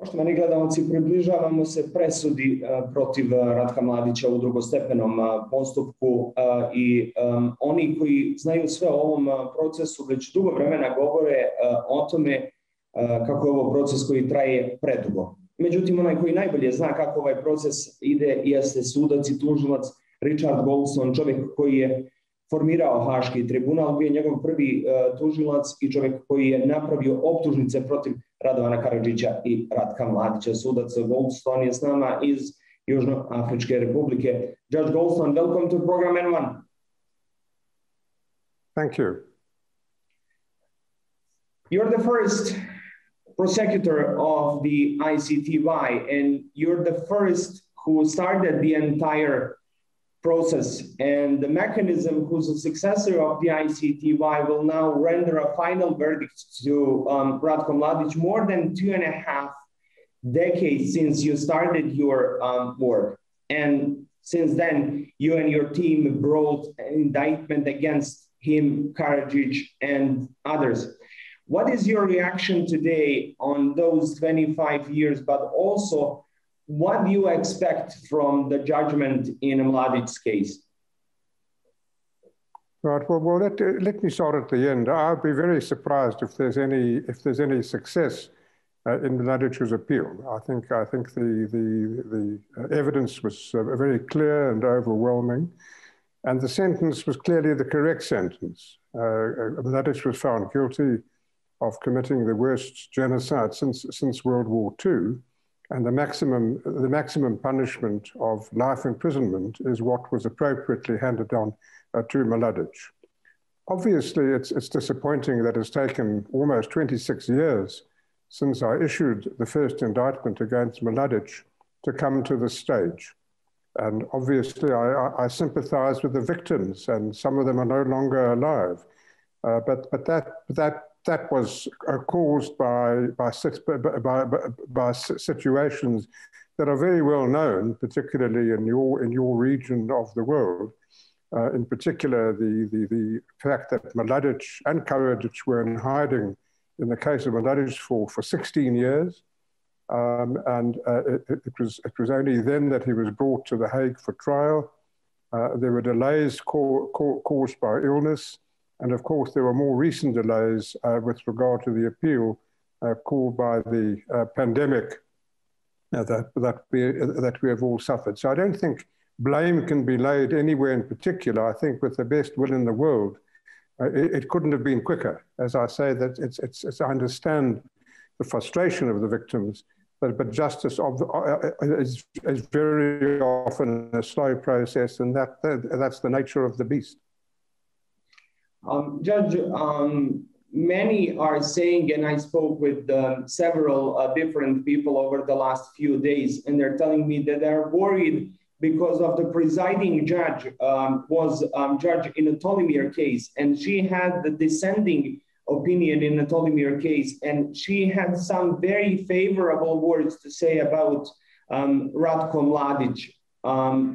Poštovani gledalci, približavamo se presudi protiv Ratka Mladića u drugostepenom postupku i oni koji znaju sve o ovom procesu već dugo vremena govore o tome kako je ovo proces koji traje predugo. Međutim, onaj koji najbolje zna kako ovaj proces ide jeste sudac i tužilac Richard Goldstone, čovjek koji je formirao haški tribunal, bio je njegov prvi tužilac i čovjek koji je napravio optužnice protiv Radovana Karadžića i Ratka Mladića. Sudac Goldstone je s nama iz Južne Afrike Republike. Judge Goldstone, welcome to program N1. Thank you. You're the first prosecutor of the ICTY, and you're the first who started the entire process, and the mechanism who's a successor of the ICTY will now render a final verdict to Ratku Mladić more than 2.5 decades since you started your work. And since then, you and your team brought an indictment against him, Karadžić, and others. What is your reaction today on those 25 years, but also what do you expect from the judgment in Mladić's case? Right. Well, let me start at the end. I'd be very surprised if there's any success in Mladić's appeal. I think the evidence was very clear and overwhelming, and the sentence was clearly the correct sentence. Mladić was found guilty of committing the worst genocide since World War II. And the maximum punishment of life imprisonment is what was appropriately handed down to Mladić. Obviously, it's disappointing that it's taken almost 26 years since I issued the first indictment against Mladić to come to this stage. And obviously, I sympathize with the victims, and some of them are no longer alive. But that was caused by situations that are very well known, particularly in your region of the world. In particular, the fact that Mladić and Karadžić were in hiding in the case of Mladić for 16 years. It was only then that he was brought to The Hague for trial. There were delays caused by illness. And of course, there were more recent delays with regard to the appeal caused by the pandemic that we have all suffered. So I don't think blame can be laid anywhere in particular. I think with the best will in the world, it couldn't have been quicker. As I say, that I understand the frustration of the victims, but justice is very often a slow process, and that's the nature of the beast. Judge, many are saying, and I spoke with several different people over the last few days, and they're telling me that they're worried because of the presiding judge was judge in a Tolimir case, and she had the dissenting opinion in the Tolimir case, and she had some very favorable words to say about Ratku Mladić.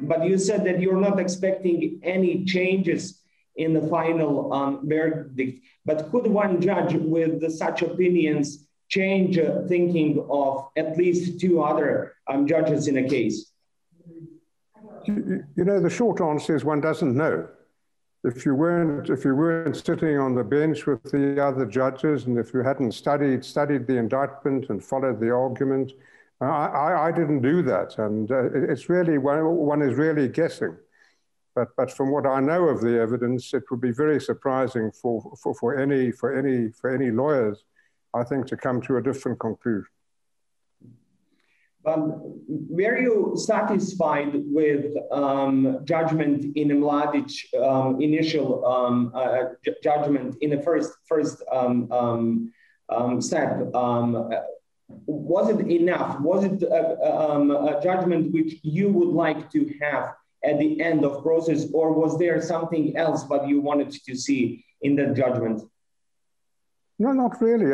But you said that you're not expecting any changes in the final verdict. But could one judge with such opinions change thinking of at least 2 other judges in a case? You know, the short answer is one doesn't know. If you weren't sitting on the bench with the other judges, and if you hadn't studied the indictment and followed the argument, I didn't do that, and it's really one is really guessing. But from what I know of the evidence, it would be very surprising for any lawyers, I think, to come to a different conclusion. Were you satisfied with judgment in Mladić, initial judgment in the first step? Was it enough? Was it a judgment which you would like to have at the end of process, or was there something else that you wanted to see in that judgment? No, not really.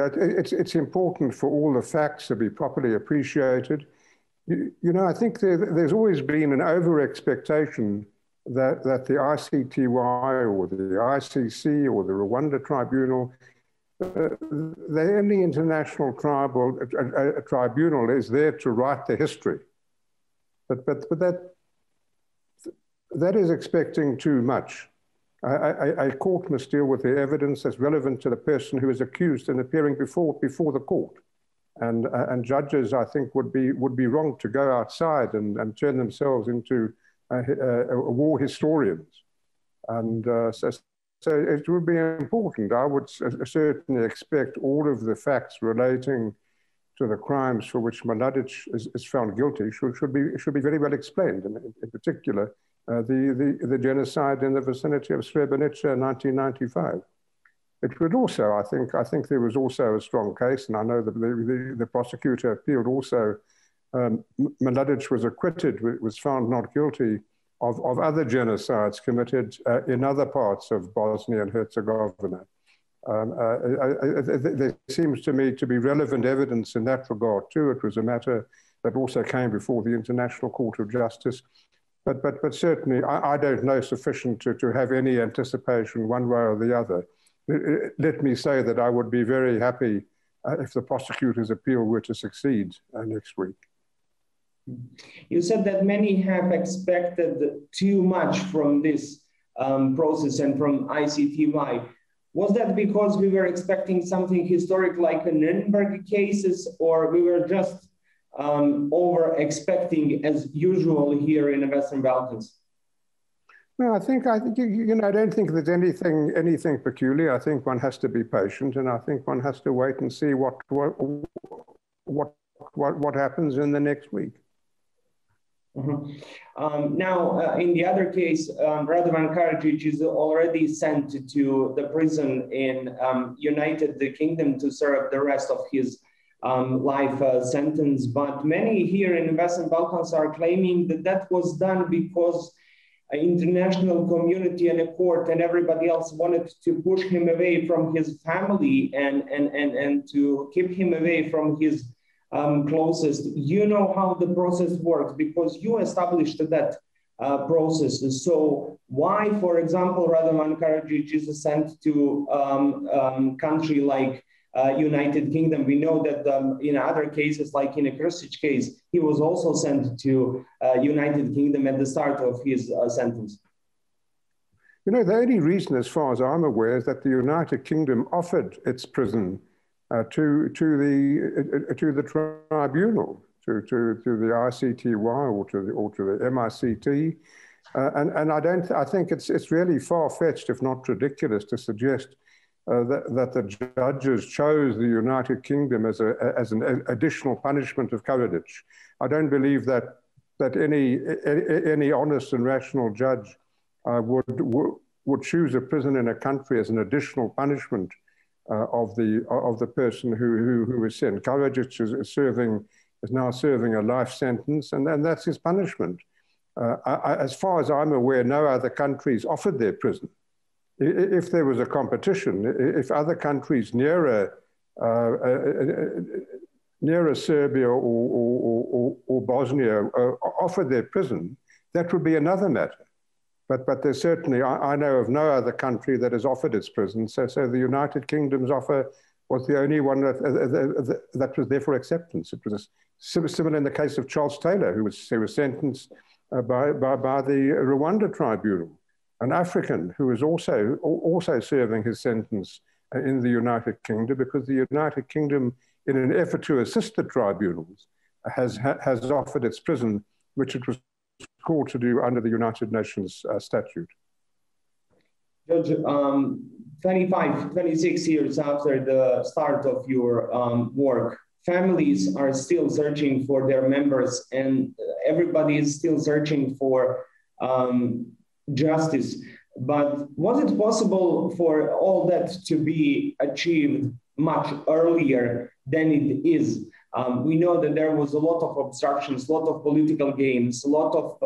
It's important for all the facts to be properly appreciated. You know, I think there's always been an over-expectation that the ICTY or the ICC or the Rwanda Tribunal the only international tribunal is there to write the history. But that is expecting too much. A court must deal with the evidence that's relevant to the person who is accused and appearing before the court. And judges, I think, would be wrong to go outside and turn themselves into war historians. And so it would be important. I would certainly expect all of the facts relating to the crimes for which Mladić is found guilty should be very well explained. In particular, the genocide in the vicinity of Srebrenica in 1995. It would also, I think there was also a strong case, and I know that the prosecutor appealed also. Mladić was acquitted, was found not guilty of other genocides committed in other parts of Bosnia and Herzegovina. There seems to me to be relevant evidence in that regard too. It was a matter that also came before the International Court of Justice. But certainly, I don't know sufficient to have any anticipation one way or the other. Let me say that I would be very happy if the prosecutor's appeal were to succeed next week. You said that many have expected too much from this process and from ICTY. Was that because we were expecting something historic like the Nuremberg cases, or we were just over-expecting as usual here in the Western Balkans? No, I think you know, I don't think there's anything peculiar. I think one has to be patient, and I think one has to wait and see what happens in the next week. Mm-hmm. Now, in the other case, Radovan Karadzic is already sent to the prison in United Kingdom to serve the rest of his life sentence. But many here in the Western Balkans are claiming that that was done because international community and a court and everybody else wanted to push him away from his family and to keep him away from his closest. You know how the process works because you established that process. So why, for example, Radovan Karadzic is sent to country like United Kingdom? We know that in other cases, like in a Krstić case, he was also sent to United Kingdom at the start of his sentence. You know, the only reason, as far as I'm aware, is that the United Kingdom offered its prison to the tribunal, to the ICTY or to the MICT, and I think it's really far-fetched, if not ridiculous, to suggest that the judges chose the United Kingdom as an additional punishment of Karadzic. I don't believe that any honest and rational judge would choose a prison in a country as an additional punishment of the person who is sent. Karadzic is now serving a life sentence, and that's his punishment. As far as I'm aware, no other countries offered their prison. If there was a competition, if other countries nearer Serbia or Bosnia offered their prison, that would be another matter. But there's certainly, I know of no other country that has offered its prison. So the United Kingdom's offer was the only one that was there for acceptance. It was similar in the case of Charles Taylor, who was sentenced by the Rwanda tribunal, an African who was also serving his sentence in the United Kingdom, because the United Kingdom, in an effort to assist the tribunals, has offered its prison, which it was called to do under the United Nations statute. Judge, 26 years after the start of your work, families are still searching for their members, and everybody is still searching for justice. But was it possible for all that to be achieved much earlier than it is? We know that there was a lot of obstructions, a lot of political games, a lot of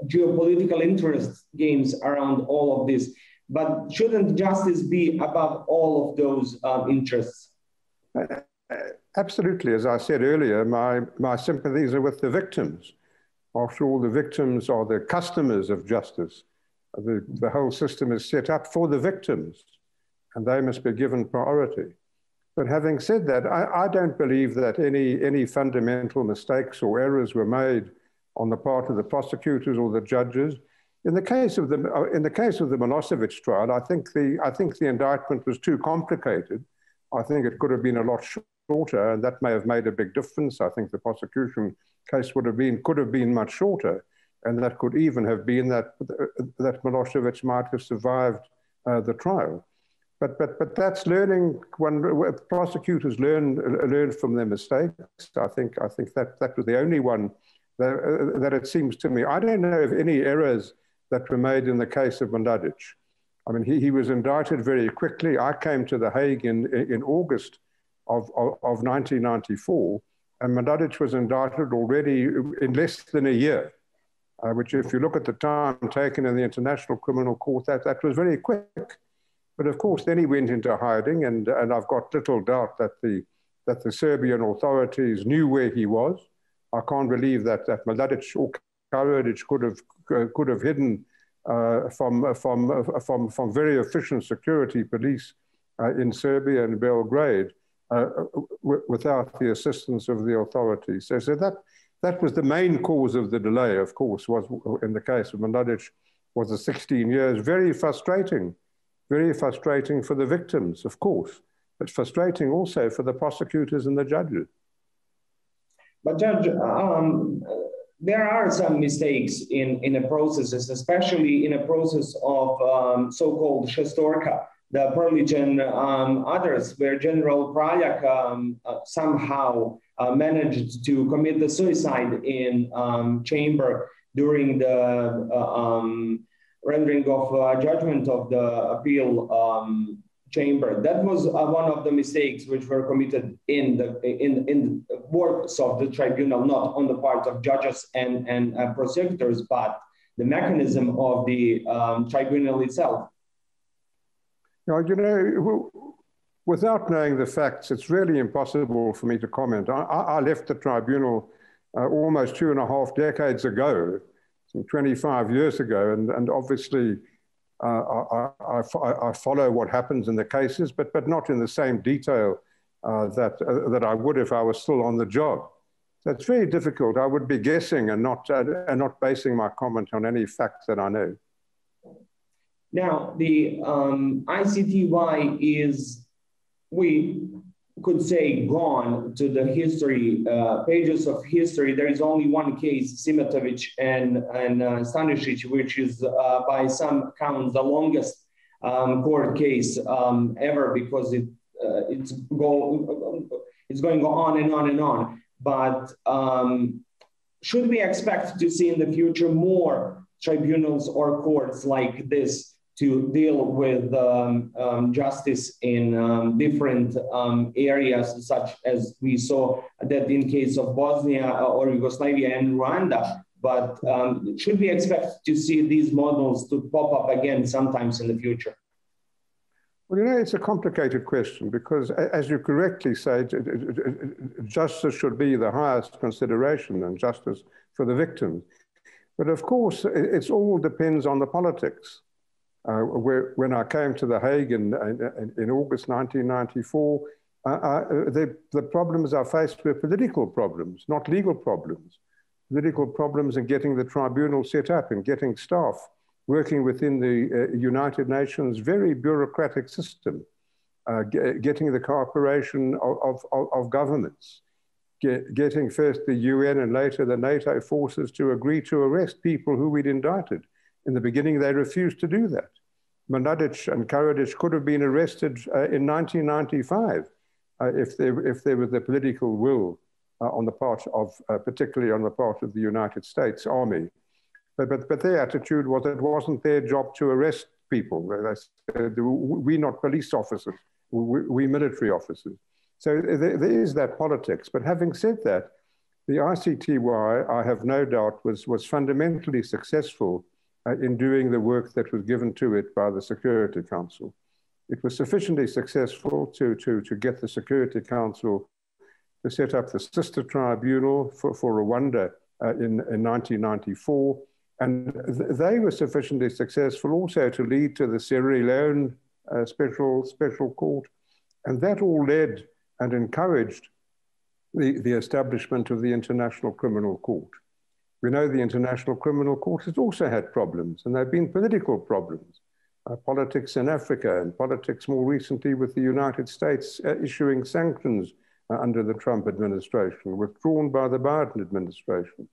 geopolitical interest games around all of this. But shouldn't justice be above all of those interests? Absolutely. As I said earlier, my sympathies are with the victims. After all, the victims are the customers of justice. The whole system is set up for the victims. and they must be given priority. But having said that, I don't believe that any fundamental mistakes or errors were made on the part of the prosecutors or the judges. In the case of the Milosevic trial, I think the indictment was too complicated. I think it could have been a lot shorter, and that may have made a big difference. I think the prosecution case could have been much shorter, and that could even have been that Milosevic might have survived the trial. But that's learning. When prosecutors learn from their mistakes, I think that was the only one that it seems to me. I don't know of any errors that were made in the case of Mladić. I mean, he was indicted very quickly. I came to The Hague in August of 1994, and Mladić was indicted already in less than a year, which, if you look at the time taken in the International Criminal Court, that was very quick. But of course, then he went into hiding, and I've got little doubt that the Serbian authorities knew where he was. I can't believe that Mladić or Karadzic could have hidden from very efficient security police in Serbia and Belgrade without the assistance of the authorities. So that was the main cause of the delay, of course, was in the case of Mladić, was the 16 years. Very frustrating for the victims, of course, but frustrating also for the prosecutors and the judges. But Judge, there are some mistakes in the processes, especially in a process of so-called Šestorka, the Prvi and others, where General Praljak somehow managed to commit the suicide in chamber during the rendering of judgment of the appeal chamber. That was one of the mistakes which were committed in the works of the tribunal, not on the part of judges and prosecutors, but the mechanism of the tribunal itself. Now, you know, without knowing the facts, it's really impossible for me to comment. I left the tribunal almost 2.5 decades ago, some 25 years ago, and obviously I follow what happens in the cases, but not in the same detail that I would if I was still on the job. So it's very difficult. I would be guessing and not basing my comment on any facts that I know. Now, the ICTY is, we could say, gone to the history, pages of history. There is only one case, Simatovic and Stanisic, which is by some accounts the longest court case ever, because it's going on and on and on. But should we expect to see in the future more tribunals or courts like this to deal with justice in different areas, such as we saw that in case of Bosnia or Yugoslavia and Rwanda? But should we expect to see these models to pop up again sometimes in the future? Well, you know, it's a complicated question because, as you correctly say, justice should be the highest consideration and justice for the victims. But of course, it all depends on the politics. When I came to The Hague in August 1994, the problems I faced were political problems, not legal problems. Political problems in getting the tribunal set up and getting staff working within the United Nations very bureaucratic system, getting the cooperation of governments, getting first the UN and later the NATO forces to agree to arrest people who we'd indicted. In the beginning, they refused to do that. Mladić and Karadzic could have been arrested in 1995 if there was the political will on the part of, particularly on the part of the United States Army. But their attitude was it wasn't their job to arrest people. They said, we're not police officers, we're military officers. So there is that politics. But having said that, the ICTY, I have no doubt, was fundamentally successful in doing the work that was given to it by the Security Council. It was sufficiently successful to get the Security Council to set up the sister tribunal for Rwanda in 1994. And they were sufficiently successful also to lead to the Sierra Leone special court. And that all led and encouraged the establishment of the International Criminal Court. We know the International Criminal Court has also had problems, and there have been political problems. Politics in Africa and politics more recently with the United States issuing sanctions under the Trump administration, withdrawn by the Biden administration.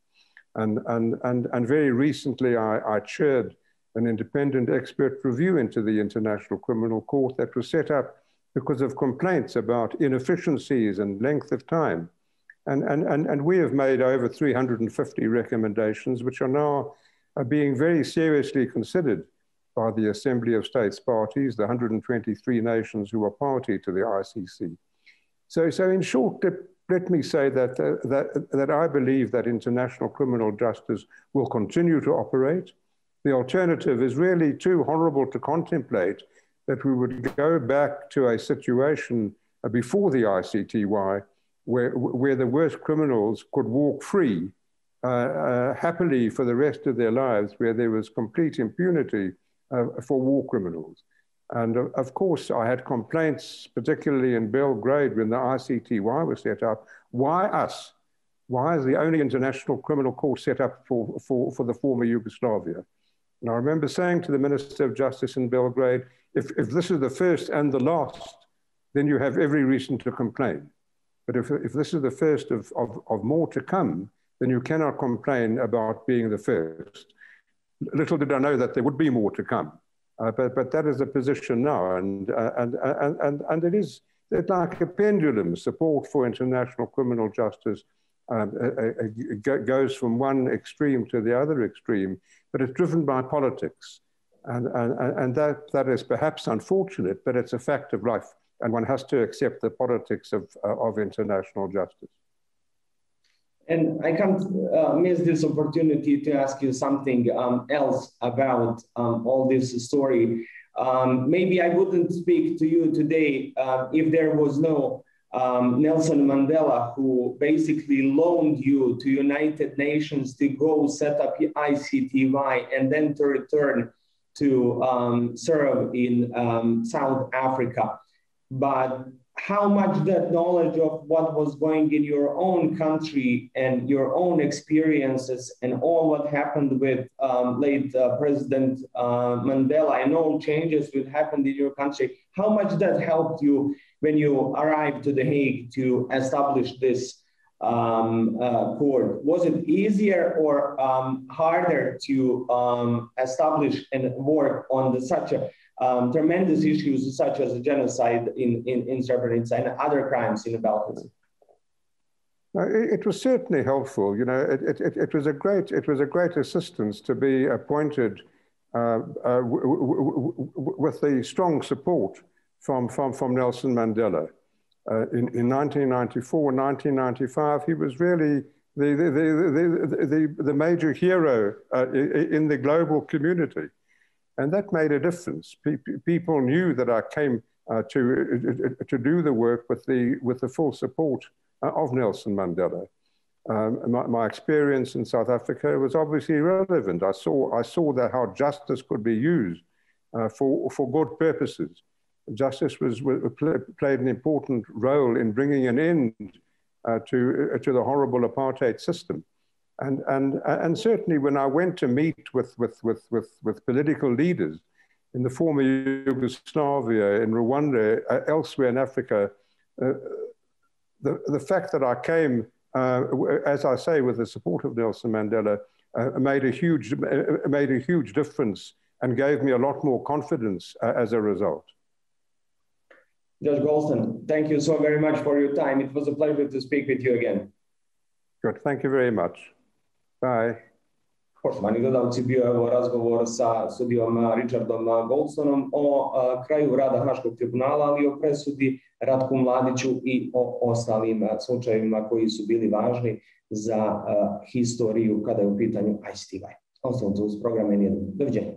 And very recently, I chaired an independent expert review into the International Criminal Court that was set up because of complaints about inefficiencies and length of time. And we have made over 350 recommendations, which are now being very seriously considered by the Assembly of States Parties, the 123 nations who are party to the ICC. So in short, let me say that I believe that international criminal justice will continue to operate. The alternative is really too horrible to contemplate, that we would go back to a situation before the ICTY where the worst criminals could walk free happily for the rest of their lives, where there was complete impunity for war criminals. And of course, I had complaints, particularly in Belgrade when the ICTY was set up. Why us? Why is the only international criminal court set up for the former Yugoslavia? And I remember saying to the Minister of Justice in Belgrade, if this is the first and the last, then you have every reason to complain. But if this is the first of more to come, then you cannot complain about being the first. Little did I know that there would be more to come. But that is the position now, and it is like a pendulum. Support for international criminal justice goes from one extreme to the other extreme, but it's driven by politics, and that is perhaps unfortunate, but it's a fact of life, and one has to accept the politics of international justice. And I can't miss this opportunity to ask you something else about all this story. Maybe I wouldn't speak to you today if there was no Nelson Mandela, who basically loaned you to United Nations to go set up ICTY and then to return to serve in South Africa. But how much that knowledge of what was going in your own country and your own experiences and all what happened with late President Mandela and all changes that happened in your country, how much that helped you when you arrived to The Hague to establish this court? Was it easier or harder to establish and work on such a tremendous issues such as genocide in Srebrenica and other crimes in the Balkans? It was certainly helpful. You know, it was a great assistance to be appointed with the strong support from Nelson Mandela. In 1994 and 1995, he was really the major hero in the global community. And that made a difference. People knew that I came to do the work with the full support of Nelson Mandela. My experience in South Africa was obviously relevant. I saw that how justice could be used for good purposes. Justice played an important role in bringing an end to the horrible apartheid system. And certainly when I went to meet with political leaders in the former Yugoslavia, in Rwanda, elsewhere in Africa, the fact that I came, as I say, with the support of Nelson Mandela, made a huge difference and gave me a lot more confidence as a result. Judge Goldstone, thank you so very much for your time. It was a pleasure to speak with you again. Good, thank you very much. Bye. Poštovani gledalci, bio je ovo razgovor sa sudijom Richardom Goldstonom o kraju rada Haškog tribunala, ali o presudi Ratku Mladiću i o ostalim slučajevima koji su bili važni za historiju kada je u pitanju ICTY. Ostanite uz program N1. Doviđenja.